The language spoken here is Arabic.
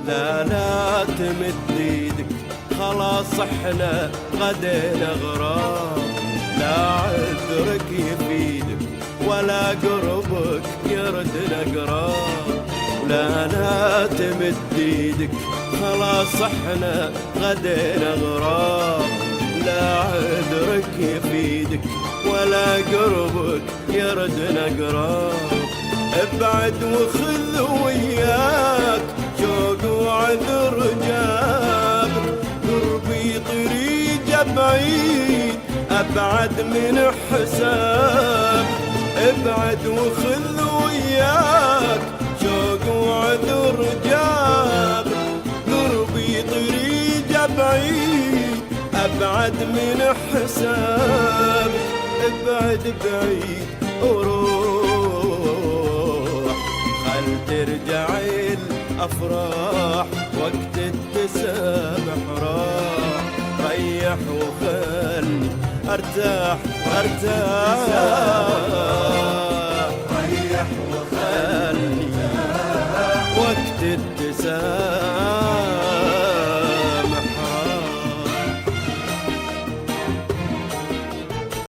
لا لا تمد ايدك، خلاص احنا غدينا غرام. لا عذرك يفيدك ولا قربك يردنا قرام. لا لا تمد ايدك، خلاص احنا غدينا غرام. لا عذرك يفيدك ولا قربك يردنا قرام. ابعد وخذ وياك شوق وعذر جابك، قربي طريقه بعيد ابعد من حساب. ابعد وخذ وياك شوق وعذر جابك، قربي طريقه بعيد ابعد من حساب. ابعد بعيد وروح، خل ترجع الافراح وقت التسامح راح. ريح وخل ارتاح ريح وخلي وقت التسامح